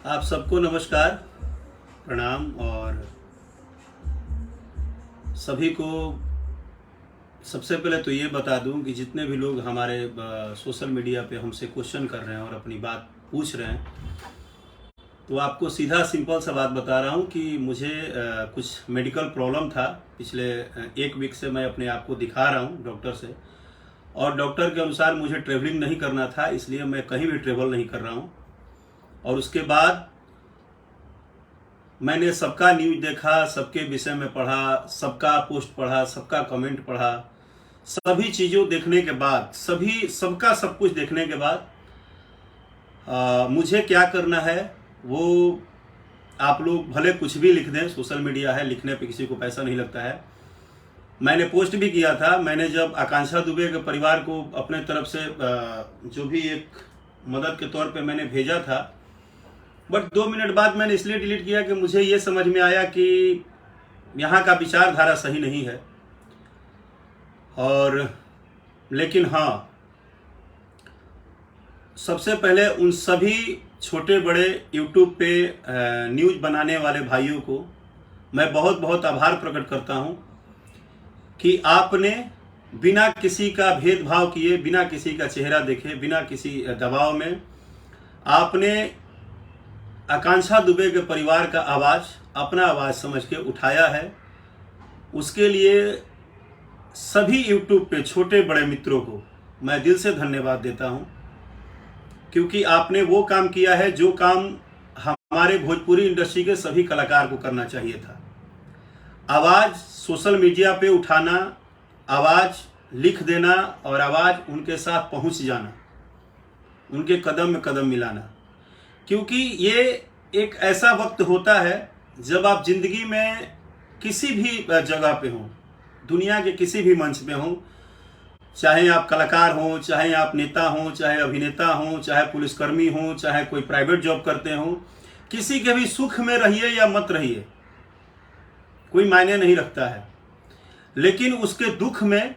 आप सबको नमस्कार, प्रणाम। और सभी को सबसे पहले तो ये बता दूं कि जितने भी लोग हमारे सोशल मीडिया पे हमसे क्वेश्चन कर रहे हैं और अपनी बात पूछ रहे हैं, तो आपको सीधा सिंपल सा बात बता रहा हूं कि मुझे कुछ मेडिकल प्रॉब्लम था। पिछले 1 वीक से मैं अपने आप को दिखा रहा हूं डॉक्टर से, और डॉक्टर के अनुसार मुझे ट्रेवलिंग नहीं करना था, इसलिए मैं कहीं भी ट्रेवल नहीं कर रहा हूं। और उसके बाद मैंने सबका न्यूज देखा, सबके विषय में पढ़ा, सबका पोस्ट पढ़ा, सबका कमेंट पढ़ा। सभी चीज़ों देखने के बाद, सबका सब कुछ देखने के बाद मुझे क्या करना है वो आप लोग भले कुछ भी लिख दें, सोशल मीडिया है, लिखने पे किसी को पैसा नहीं लगता है। मैंने पोस्ट भी किया था। मैंने जब आकांक्षा दुबे के परिवार को अपने तरफ से जो भी एक मदद के तौर पे मैंने भेजा था, बट 2 मिनट बाद मैंने इसलिए डिलीट किया कि मुझे ये समझ में आया कि यहाँ का विचारधारा सही नहीं है। और लेकिन हाँ, सबसे पहले उन सभी छोटे बड़े यूट्यूब पे न्यूज़ बनाने वाले भाइयों को मैं बहुत बहुत आभार प्रकट करता हूँ कि आपने बिना किसी का भेदभाव किए, बिना किसी का चेहरा देखे, बिना किसी दबाव में आपने आकांक्षा दुबे के परिवार का आवाज़ अपना आवाज़ समझ के उठाया है। उसके लिए सभी यूट्यूब पे छोटे बड़े मित्रों को मैं दिल से धन्यवाद देता हूं, क्योंकि आपने वो काम किया है जो काम हमारे भोजपुरी इंडस्ट्री के सभी कलाकार को करना चाहिए था। आवाज़ सोशल मीडिया पे उठाना, आवाज़ लिख देना और आवाज़ उनके साथ पहुंच जाना, उनके कदम में कदम मिलाना। क्योंकि ये एक ऐसा वक्त होता है जब आप जिंदगी में किसी भी जगह पे हों, दुनिया के किसी भी मंच पे हों, चाहे आप कलाकार हों, चाहे आप नेता हों, चाहे अभिनेता हों, चाहे पुलिसकर्मी हों, चाहे कोई प्राइवेट जॉब करते हों, किसी के भी सुख में रहिए या मत रहिए, कोई मायने नहीं रखता है। लेकिन उसके दुख में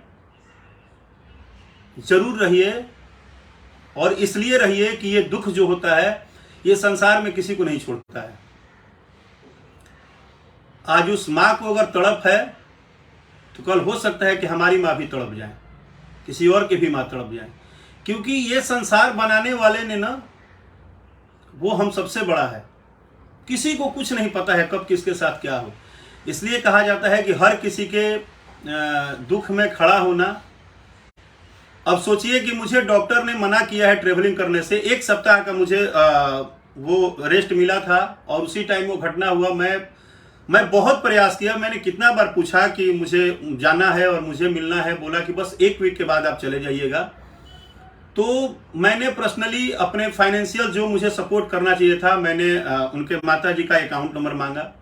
जरूर रहिए, और इसलिए रहिए कि ये दुख जो होता है ये संसार में किसी को नहीं छोड़ता है। आज उस माँ को अगर तड़प है तो कल हो सकता है कि हमारी माँ भी तड़प जाए, किसी और की भी माँ तड़प जाए। क्योंकि ये संसार बनाने वाले ने ना, वो हम सबसे बड़ा है। किसी को कुछ नहीं पता है कब किसके साथ क्या हो। इसलिए कहा जाता है कि हर किसी के दुख में खड़ा होना। अब सोचिए कि मुझे डॉक्टर ने मना किया है ट्रेवलिंग करने से। 1 सप्ताह का मुझे वो रेस्ट मिला था, और उसी टाइम वो घटना हुआ। मैं बहुत प्रयास किया। मैंने कितना बार पूछा कि मुझे जाना है और मुझे मिलना है। बोला कि बस 1 वीक के बाद आप चले जाइएगा। तो मैंने पर्सनली अपने फाइनेंशियल जो मुझे सपोर्ट करना चाहिए था, मैंने उनके माताजी का अकाउंट नंबर मांगा,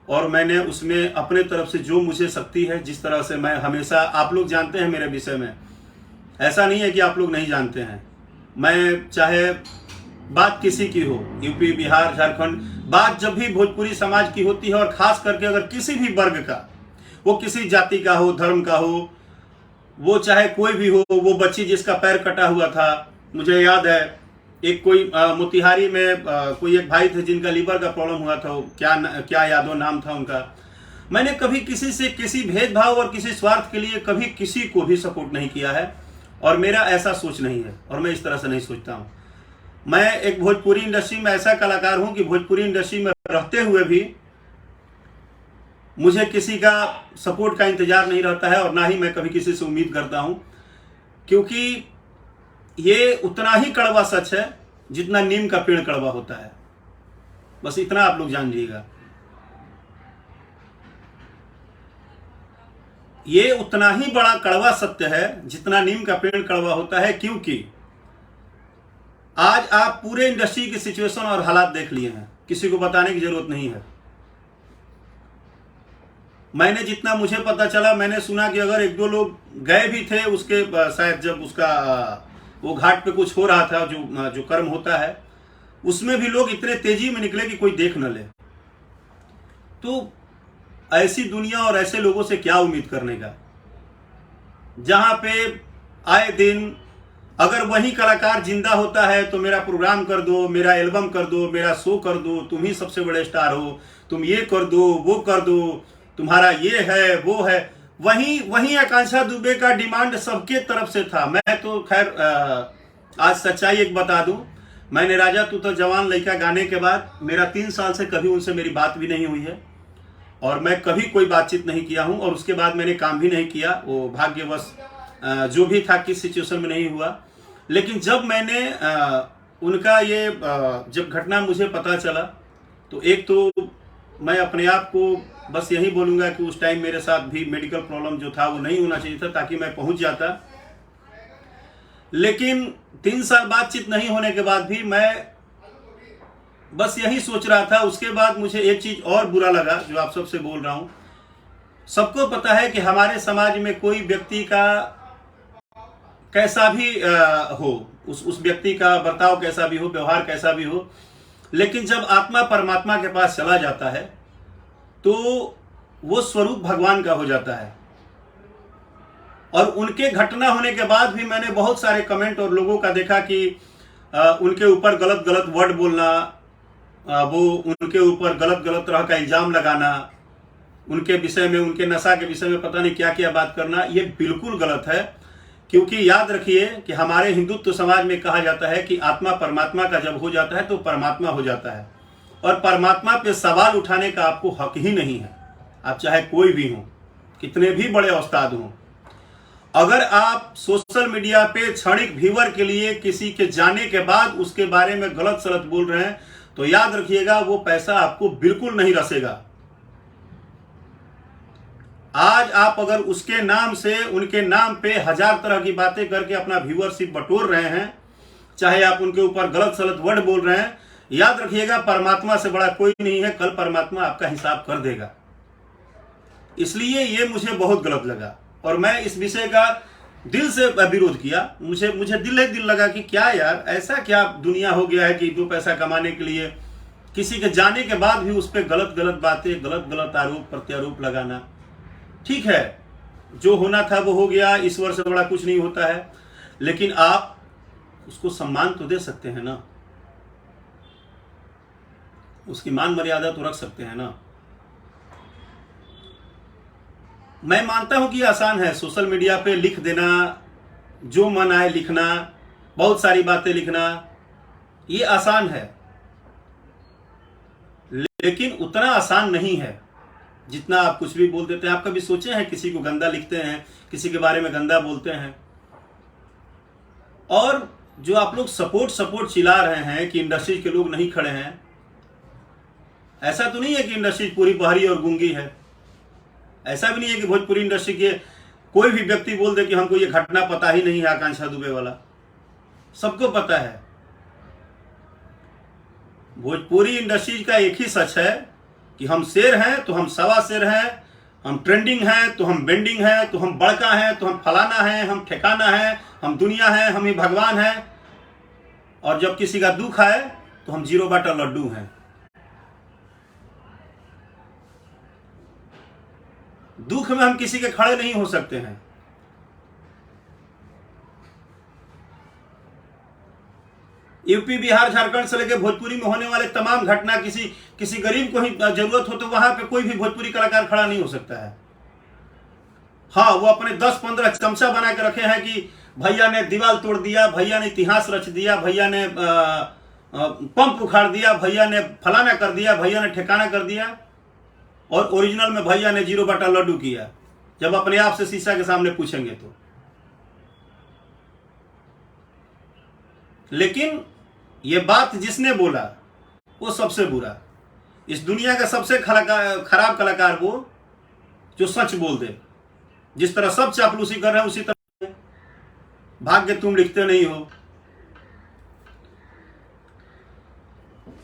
और मैंने उसमें अपने तरफ से जो मुझे शक्ति है, जिस तरह से मैं हमेशा, आप लोग जानते हैं मेरे विषय में, ऐसा नहीं है कि आप लोग नहीं जानते हैं। मैं चाहे बात किसी की हो, यूपी, बिहार, झारखंड, बात जब भी भोजपुरी समाज की होती है, और खास करके अगर किसी भी वर्ग का, वो किसी जाति का हो, धर्म का हो, वो चाहे कोई भी हो, वो बच्ची जिसका पैर कटा हुआ था, मुझे याद है एक कोई मोतिहारी में कोई एक भाई थे जिनका लीवर का प्रॉब्लम हुआ था, क्या यादव नाम था उनका। मैंने कभी किसी से किसी भेदभाव और किसी स्वार्थ के लिए कभी किसी को भी सपोर्ट नहीं किया है, और मेरा ऐसा सोच नहीं है, और मैं इस तरह से नहीं सोचता हूं। मैं एक भोजपुरी इंडस्ट्री में ऐसा कलाकार हूं कि भोजपुरी इंडस्ट्री में रहते हुए भी मुझे किसी का सपोर्ट का इंतजार नहीं रहता है, और ना ही मैं कभी किसी से उम्मीद करता हूं। क्योंकि ये उतना ही कड़वा सच है जितना नीम का पेड़ कड़वा होता है। बस इतना आप लोग जान लीजिएगा। ये उतना ही बड़ा कड़वा सत्य है जितना नीम का पेड़ कड़वा होता है। क्योंकि आज आप पूरे इंडस्ट्री की सिचुएशन और हालात देख लिए हैं, किसी को बताने की जरूरत नहीं है। मैंने जितना मुझे पता चला, मैंने सुना कि अगर 1-2 लोग गए भी थे उसके, शायद जब उसका वो घाट पे कुछ हो रहा था, जो कर्म होता है, उसमें भी लोग इतने तेजी में निकले कि कोई देख न ले। तो ऐसी दुनिया और ऐसे लोगों से क्या उम्मीद करने का, जहां पे आए दिन अगर वही कलाकार जिंदा होता है तो मेरा प्रोग्राम कर दो, मेरा एल्बम कर दो, मेरा शो कर दो, तुम ही सबसे बड़े स्टार हो, तुम ये कर दो, वो कर दो, तुम्हारा ये है वो है। वही आकांक्षा दुबे का डिमांड सबके तरफ से था। मैं तो खैर आज सच्चाई एक बता दूं, मैंने राजा तू तो जवान लड़का गाने के बाद मेरा 3 साल से कभी उनसे मेरी बात भी नहीं हुई है और मैं कभी कोई बातचीत नहीं किया हूं और उसके बाद मैंने काम भी नहीं किया। वो भाग्यवश जो भी था किस सिचुएशन में नहीं हुआ। लेकिन जब मैंने उनका ये जब घटना मुझे पता चला तो एक तो मैं अपने आप को बस यही बोलूँगा कि उस टाइम मेरे साथ भी मेडिकल प्रॉब्लम जो था वो नहीं होना चाहिए था ताकि मैं पहुँच जाता। लेकिन 3 साल बातचीत नहीं होने के बाद भी मैं बस यही सोच रहा था। उसके बाद मुझे एक चीज़ और बुरा लगा जो आप सबसे बोल रहा हूँ। सबको पता है कि हमारे समाज में कोई व्यक्ति का कैसा भी हो, उस व्यक्ति का बर्ताव कैसा भी हो, व्यवहार कैसा भी हो, लेकिन जब आत्मा परमात्मा के पास चला जाता है तो वो स्वरूप भगवान का हो जाता है। और उनके घटना होने के बाद भी मैंने बहुत सारे कमेंट और लोगों का देखा कि उनके ऊपर गलत गलत वर्ड बोलना, वो उनके ऊपर गलत गलत तरह का इल्जाम लगाना, उनके विषय में, उनके नशा के विषय में पता नहीं क्या क्या बात करना, ये बिल्कुल गलत है। क्योंकि याद रखिए कि हमारे हिंदुत्व समाज में कहा जाता है कि आत्मा परमात्मा का जब हो जाता है तो परमात्मा हो जाता है और परमात्मा पे सवाल उठाने का आपको हक ही नहीं है। आप चाहे कोई भी हो, कितने भी बड़े उस्ताद हों, अगर आप सोशल मीडिया पे क्षणिक व्यूअर के लिए किसी के जाने के बाद उसके बारे में गलत सलत बोल रहे हैं तो याद रखिएगा वो पैसा आपको बिल्कुल नहीं रसेगा। आज आप अगर उसके नाम से, उनके नाम पे 1000 तरह की बातें करके अपना व्यूअरशिप बटोर रहे हैं, चाहे आप उनके ऊपर गलत सलत वर्ड बोल रहे हैं, याद रखिएगा परमात्मा से बड़ा कोई नहीं है। कल परमात्मा आपका हिसाब कर देगा। इसलिए ये मुझे बहुत गलत लगा और मैं इस विषय का दिल से विरोध किया। मुझे दिल लगा कि क्या यार, ऐसा क्या दुनिया हो गया है कि 2 पैसा कमाने के लिए किसी के जाने के बाद भी उस पर गलत गलत बातें, गलत गलत आरोप प्रत्यारोप लगाना। ठीक है, जो होना था वो हो गया, ईश्वर से बड़ा कुछ नहीं होता है, लेकिन आप उसको सम्मान तो दे सकते हैं ना, उसकी मान मर्यादा तो रख सकते हैं ना। मैं मानता हूं कि आसान है सोशल मीडिया पे लिख देना, जो मन आए लिखना, बहुत सारी बातें लिखना, ये आसान है, लेकिन उतना आसान नहीं है जितना आप कुछ भी बोल देते हैं। आप कभी सोचे हैं किसी को गंदा लिखते हैं, किसी के बारे में गंदा बोलते हैं, और जो आप लोग सपोर्ट चिल्ला रहे हैं कि इंडस्ट्री के लोग नहीं खड़े हैं, ऐसा तो नहीं है कि इंडस्ट्री पूरी बहरी और गूंगी है। ऐसा भी नहीं है कि भोजपुरी इंडस्ट्री के कोई भी व्यक्ति बोल दे कि हमको ये घटना पता ही नहीं है आकांक्षा दुबे वाला। सबको पता है। भोजपुरी इंडस्ट्री का एक ही सच है कि हम शेर हैं तो हम सवा शेर हैं, हम ट्रेंडिंग हैं तो हम बेंडिंग हैं, तो हम बड़का हैं तो हम फलाना हैं, हम ठिकाना हैं, हम दुनिया हैं, हम ही भगवान हैं, और जब किसी का दुख आए तो हम 0 बाटा लड्डू हैं। दुख में हम किसी के खड़े नहीं हो सकते हैं। यूपी, बिहार, झारखंड से लेकर भोजपुरी में होने वाले तमाम घटना, किसी गरीब को ही जरूरत हो तो वहां पे कोई भी भोजपुरी कलाकार खड़ा नहीं हो सकता है। हाँ, वो अपने 10-15 चमचा बना के रखे हैं कि भैया ने दीवार तोड़ दिया, भैया ने इतिहास रच दिया, भैया ने पंप उखाड़ दिया, भैया ने फलाना कर दिया, भैया ने ठिकाना कर दिया, और ओरिजिनल में भैया ने 0 बाटा लड्डू किया। जब अपने आप से शीशा के सामने पूछेंगे तो। लेकिन ये बात जिसने बोला वो सबसे बुरा, इस दुनिया का सबसे खराब कलाकार वो जो सच बोल दे। जिस तरह सब चापलूसी कर रहे हैं उसी तरह भाग्य तुम लिखते नहीं हो।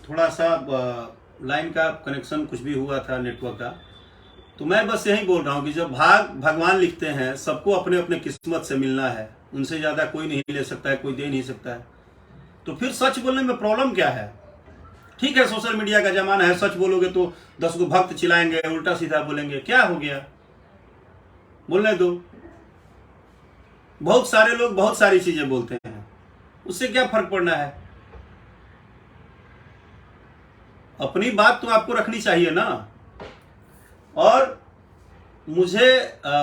थोड़ा सा लाइन का कनेक्शन कुछ भी हुआ था, नेटवर्क का, तो मैं बस यही बोल रहा हूं कि जब भगवान लिखते हैं, सबको अपने अपने किस्मत से मिलना है, उनसे ज्यादा कोई नहीं ले सकता है, कोई दे नहीं सकता है। तो फिर सच बोलने में प्रॉब्लम क्या है? ठीक है, सोशल मीडिया का जमाना है, सच बोलोगे तो 10 को भक्त चिल्लाएंगे, उल्टा सीधा बोलेंगे, क्या हो गया, बोलने दो। बहुत सारे लोग बहुत सारी चीजें बोलते हैं, उससे क्या फर्क पड़ना है? अपनी बात तो आपको रखनी चाहिए ना। और मुझे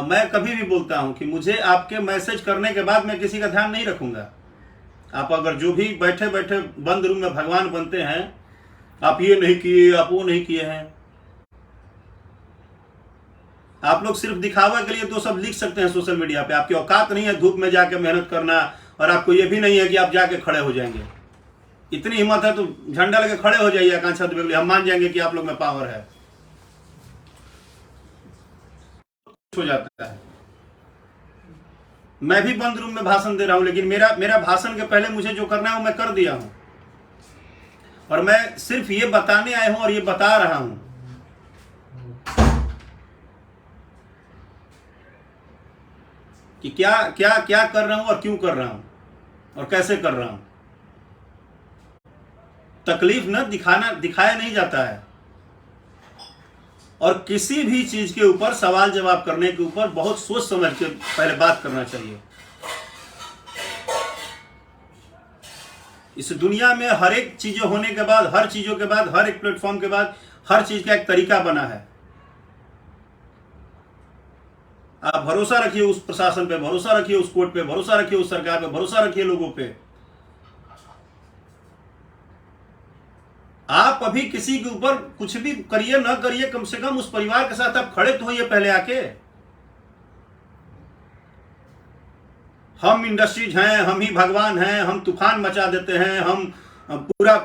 मैं कभी भी बोलता हूं कि मुझे आपके मैसेज करने के बाद मैं किसी का ध्यान नहीं रखूंगा। आप अगर जो भी बैठे बैठे बंद रूम में भगवान बनते हैं, आप ये नहीं किए, आप वो नहीं किए हैं, आप लोग सिर्फ दिखावा के लिए तो सब लिख सकते हैं सोशल मीडिया पे। आपकी औकात नहीं है धूप में जाके मेहनत करना, और आपको ये भी नहीं है कि आप जाके खड़े हो जाएंगे। इतनी हिम्मत है तो झंडा लेके खड़े हो जाइए आकांक्षा दुबे के लिए, हम मान जाएंगे कि आप लोग में पावर है। हो जाता है। मैं भी बंद रूम में भाषण दे रहा हूं, लेकिन मेरा भाषण के पहले मुझे जो करना है वो मैं कर दिया हूं, और मैं सिर्फ ये बताने आया हूं और ये बता रहा हूं कि क्या क्या क्या कर रहा हूं और क्यों कर रहा हूं और कैसे कर रहा हूं। तकलीफ न दिखाया नहीं जाता है, और किसी भी चीज के ऊपर सवाल जवाब करने के ऊपर बहुत सोच समझ के पहले बात करना चाहिए। इस दुनिया में हर एक चीजें होने के बाद, हर चीजों के बाद, हर एक प्लेटफॉर्म के बाद हर चीज का एक तरीका बना है। आप भरोसा रखिए उस प्रशासन पे, भरोसा रखिए उस कोर्ट पे, भरोसा रखिए उस सरकार पे, भरोसा रखिए लोगों पे। आप अभी किसी के ऊपर कुछ भी करिए ना करिए, कम से कम उस परिवार के साथ आप खड़े तो होइए पहले आके। हम इंडस्ट्रीज हैं, हम ही भगवान हैं, हम तूफान मचा देते हैं, हम पूरा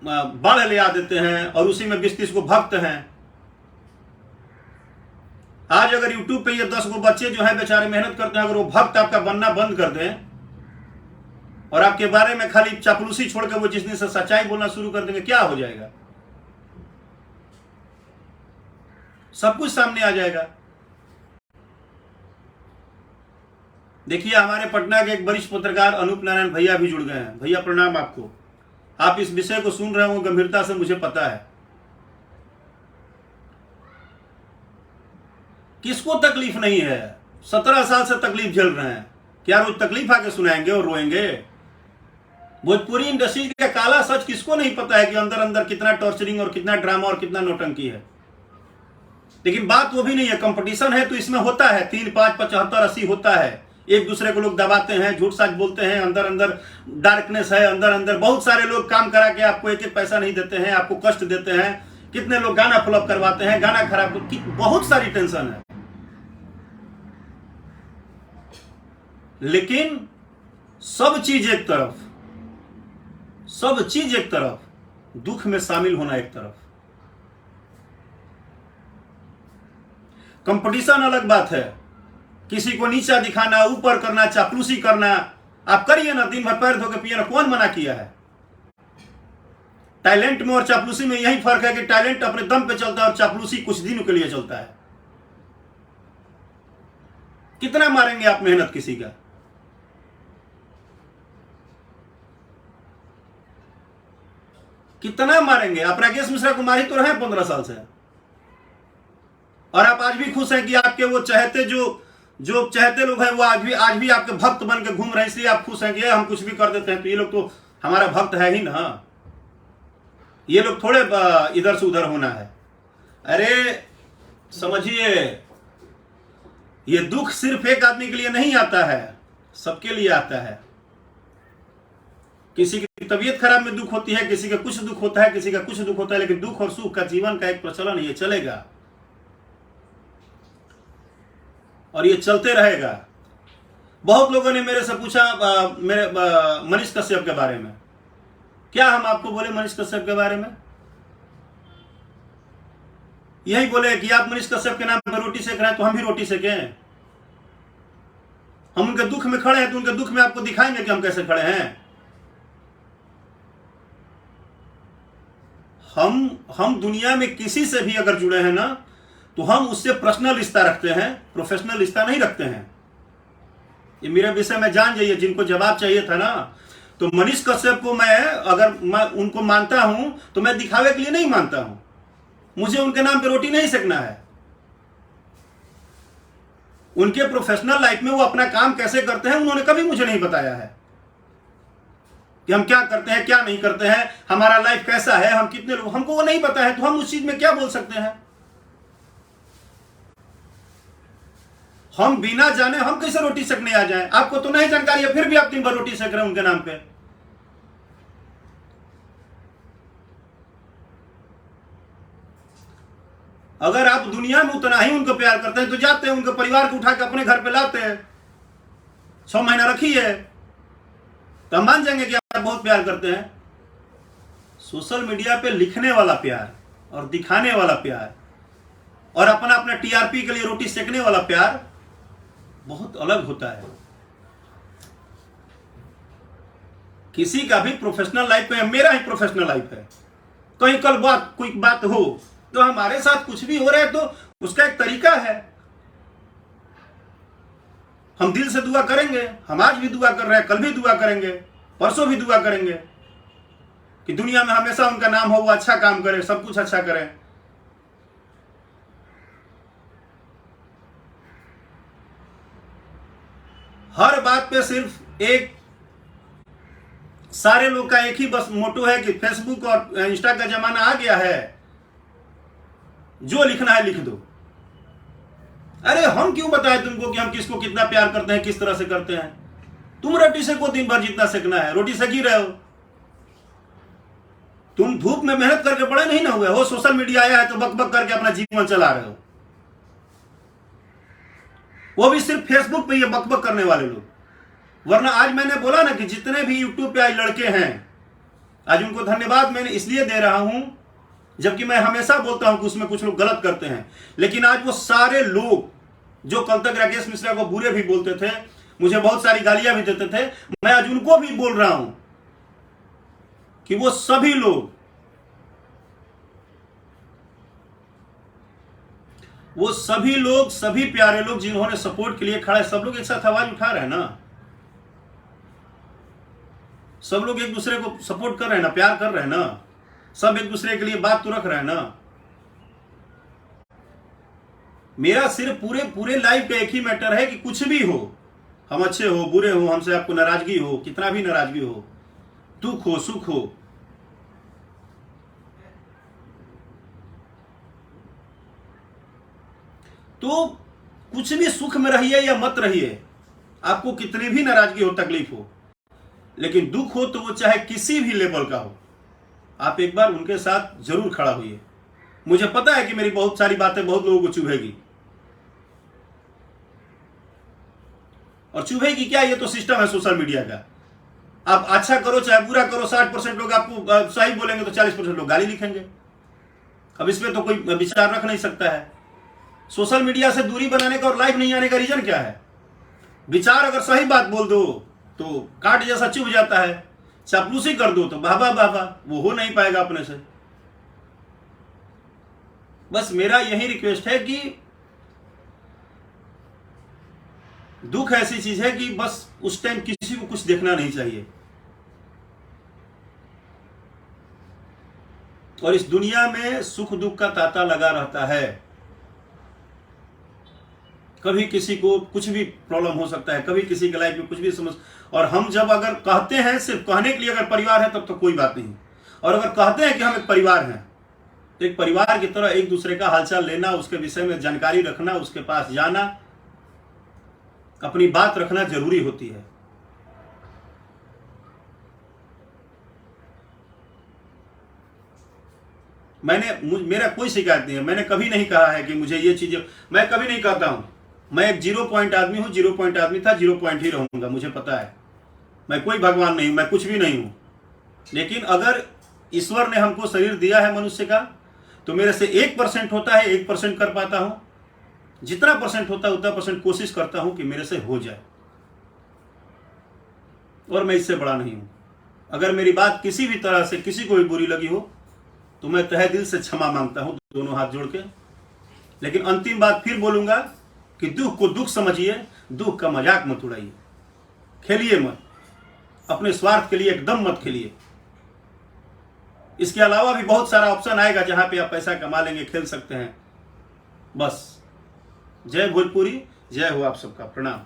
बाढ़ ले आ देते हैं, और उसी में 20-30 को भक्त हैं। आज अगर यूट्यूब पे ये 10 गो बच्चे जो है बेचारे मेहनत करते हैं, अगर वो भक्त आपका बनना बंद कर दें और आपके बारे में खाली चापलूसी छोड़ के वो जिस दिन से सच्चाई बोलना शुरू कर देंगे, क्या हो जाएगा? सब कुछ सामने आ जाएगा। देखिए, हमारे पटना के एक वरिष्ठ पत्रकार अनूप नारायण भैया भी जुड़ गए हैं। भैया प्रणाम आपको। आप इस विषय को सुन रहे हो गंभीरता से, मुझे पता है। किसको तकलीफ नहीं है? 17 साल से तकलीफ झेल रहे हैं। क्या रोज तकलीफ आके सुनाएंगे और रोएंगे? भोजपुरी इंडस्ट्री का काला सच किसको नहीं पता है कि अंदर अंदर कितना टॉर्चरिंग और कितना ड्रामा और कितना नौटंकी है। लेकिन बात वो भी नहीं है। कंपटीशन है तो इसमें होता है 3, 5, 75, 80 होता है। एक दूसरे को लोग दबाते हैं, झूठ साच बोलते हैं, अंदर अंदर डार्कनेस है, अंदर अंदर बहुत सारे लोग काम करा के आपको एक एक पैसा नहीं देते हैं, आपको कष्ट देते हैं। कितने लोग गाना फ्लॉप करवाते हैं, गाना खराब, बहुत सारी टेंशन है। लेकिन सब चीज एक तरफ, सब चीज एक तरफ, दुख में शामिल होना एक तरफ। कंपटीशन अलग बात है, किसी को नीचा दिखाना, ऊपर करना, चापलूसी करना, आप करिए ना, दिन भर पैर धो के पिए ना, कौन मना किया है? टैलेंट में और चापलूसी में यही फर्क है कि टैलेंट अपने दम पे चलता है और चापलूसी कुछ दिनों के लिए चलता है। कितना मारेंगे आप मेहनत किसी का? कितना मारेंगे? आप राकेश मिश्रा को मार ही तो रहे हैं 15 साल से, और आप आज भी खुश हैं कि आपके वो चहेते जो चहेते लोग हैं वो आज भी आपके भक्त बन के घूम रहे हैं, इसलिए आप खुश हैं कि हम कुछ भी कर देते हैं तो ये लोग तो हमारा भक्त है ही ना। ये लोग थोड़े इधर से उधर होना है। अरे समझिए, ये दुख सिर्फ एक आदमी के लिए नहीं आता है, सबके लिए आता है। किसी की तबीयत खराब में दुख होती है, किसी का कुछ दुख होता है, किसी का कुछ दुख होता है, लेकिन दुख और सुख का जीवन का एक प्रचलन ये चलेगा और ये चलते रहेगा। बहुत लोगों ने मेरे से पूछा मेरे मनीष कश्यप के बारे में। क्या हम आपको बोले मनीष कश्यप के बारे में? यही बोले कि आप मनीष कश्यप के नाम पर रोटी सेक रहे हैं तो हम भी रोटी सेकें। हम उनके दुख में खड़े हैं तो उनके दुख में आपको दिखाएंगे कि हम कैसे खड़े हैं। हम दुनिया में किसी से भी अगर जुड़े हैं ना, तो हम उससे पर्सनल रिश्ता रखते हैं, प्रोफेशनल रिश्ता नहीं रखते हैं। ये मेरे विषय में जान जाइए। जिनको जवाब चाहिए था ना, तो मनीष कश्यप को मैं उनको मानता हूं तो मैं दिखावे के लिए नहीं मानता हूं। मुझे उनके नाम पे रोटी नहीं सेकना है। उनके प्रोफेशनल लाइफ में वो अपना काम कैसे करते हैं उन्होंने कभी मुझे नहीं बताया है। कि हम क्या करते हैं क्या नहीं करते हैं, हमारा लाइफ कैसा है, हम कितने लोग, हमको वो नहीं पता है, तो हम उस चीज में क्या बोल सकते हैं? हम बिना जाने हम कैसे रोटी सेकने आ जाएं? आपको तो नहीं जानकारी है, फिर भी आप दिन भर रोटी सेक रहे हैं उनके नाम पे। अगर आप दुनिया में उतना ही उनको प्यार करते हैं तो जाते हैं उनके परिवार को उठा के अपने घर पे लाते हैं, 6 महीना रखिए, तो हम मान जाएंगे कि आप बहुत प्यार करते हैं। सोशल मीडिया पे लिखने वाला प्यार और दिखाने वाला प्यार और अपना अपना टीआरपी के लिए रोटी सेकने वाला प्यार बहुत अलग होता है। किसी का भी प्रोफेशनल लाइफ में, मेरा ही प्रोफेशनल लाइफ है, कहीं कल कोई बात हो तो हमारे साथ कुछ भी हो रहा है तो उसका एक तरीका है, हम दिल से दुआ करेंगे। हम आज भी दुआ कर रहे हैं, कल भी दुआ करेंगे, परसों भी दुआ करेंगे कि दुनिया में हमेशा उनका नाम हो, वो अच्छा काम करे, सब कुछ अच्छा करे। हर बात पे सिर्फ एक, सारे लोग का एक ही बस मोटो है कि फेसबुक और इंस्टा का जमाना आ गया है, जो लिखना है लिख दो। अरे हम क्यों बताएं तुमको कि हम किसको कितना प्यार करते हैं, किस तरह से करते हैं? तुम रोटी सेको दिन भर जितना सेकना है, रोटी सेक ही रहे हो। तुम धूप में मेहनत करके बड़े नहीं ना हुए हो, सोशल मीडिया आया है तो बक बक करके अपना जीवन चला रहे हो, वो भी सिर्फ फेसबुक पे ये बकबक करने वाले लोग। वरना आज मैंने बोला ना कि जितने भी यूट्यूब पे आज लड़के हैं, आज उनको धन्यवाद मैंने इसलिए दे रहा हूं, जबकि मैं हमेशा बोलता हूं कि उसमें कुछ लोग गलत करते हैं, लेकिन आज वो सारे लोग जो कल तक राकेश मिश्रा को बुरे भी बोलते थे, मुझे बहुत सारी गालियां भी देते थे, मैं आज उनको भी बोल रहा हूं कि वो सभी लोग, सभी प्यारे लोग जिन्होंने सपोर्ट के लिए खड़ा है, सब लोग एक साथ आवाज उठा रहे हैं ना, सब लोग एक दूसरे को सपोर्ट कर रहे हैं ना, प्यार कर रहे हैं ना, सब एक दूसरे के लिए बात तो रख रहे हैं ना। मेरा सिर्फ पूरे लाइफ का एक ही मैटर है कि कुछ भी हो, हम अच्छे हो बुरे हो, हमसे आपको नाराजगी हो, कितना भी नाराजगी हो, दुख हो सुख हो, तो कुछ भी सुख में रहिए या मत रहिए, आपको कितनी भी नाराजगी हो, तकलीफ हो, लेकिन दुख हो तो वो चाहे किसी भी लेवल का हो, आप एक बार उनके साथ जरूर खड़ा होइए। मुझे पता है कि मेरी बहुत सारी बातें बहुत लोगों को चुभेगी, और चुभेगी क्या, ये तो सिस्टम है सोशल मीडिया का। आप अच्छा करो चाहे बुरा करो, 60% लोग आपको सही बोलेंगे तो 40% लोग गाली लिखेंगे। अब इसमें तो कोई विचार रख नहीं सकता है। सोशल मीडिया से दूरी बनाने का और लाइव नहीं आने का रीजन क्या है? विचार अगर सही बात बोल दो तो काट जैसा चुभ जाता है, चापलूसी कर दो तो बाबा बाबा, वो हो नहीं पाएगा अपने से। बस मेरा यही रिक्वेस्ट है कि दुख ऐसी चीज है कि बस उस टाइम किसी को कुछ देखना नहीं चाहिए, और इस दुनिया में सुख दुख का तांता लगा रहता है। कभी किसी को कुछ भी प्रॉब्लम हो सकता है, कभी किसी के लाइफ में कुछ भी समस्या, और हम जब अगर कहते हैं, सिर्फ कहने के लिए अगर परिवार है तब तो कोई बात नहीं, और अगर कहते हैं कि हम एक परिवार हैं तो एक परिवार की तरह एक दूसरे का हालचाल लेना, उसके विषय में जानकारी रखना, उसके पास जाना, अपनी बात रखना जरूरी होती है। मेरा कोई शिकायत नहीं है, मैंने कभी नहीं कहा है कि मुझे ये चीजें, मैं कभी नहीं कहता हूं, मैं एक 0 पॉइंट आदमी हूं, 0 पॉइंट आदमी था, 0 पॉइंट ही रहूंगा, मुझे पता है। मैं कोई भगवान नहीं हूं, मैं कुछ भी नहीं हूं, लेकिन अगर ईश्वर ने हमको शरीर दिया है मनुष्य का, तो मेरे से 1% होता है, 1% कर पाता हूं, जितना परसेंट होता है उतना परसेंट कोशिश करता हूं कि मेरे से हो जाए, और मैं इससे बड़ा नहीं हूं। अगर मेरी बात किसी भी तरह से किसी को भी बुरी लगी हो तो मैं तहे दिल से क्षमा मांगता हूं, दोनों हाथ जोड़ के। लेकिन अंतिम बात फिर बोलूंगा कि दुख को दुख समझिए, दुख का मजाक मत उड़ाइए, खेलिए मत, अपने स्वार्थ के लिए एकदम मत खेलिए। इसके अलावा भी बहुत सारा ऑप्शन आएगा जहां पे आप पैसा कमा लेंगे, खेल सकते हैं। बस जय भोजपुरी, जय हो आप सबका, प्रणाम।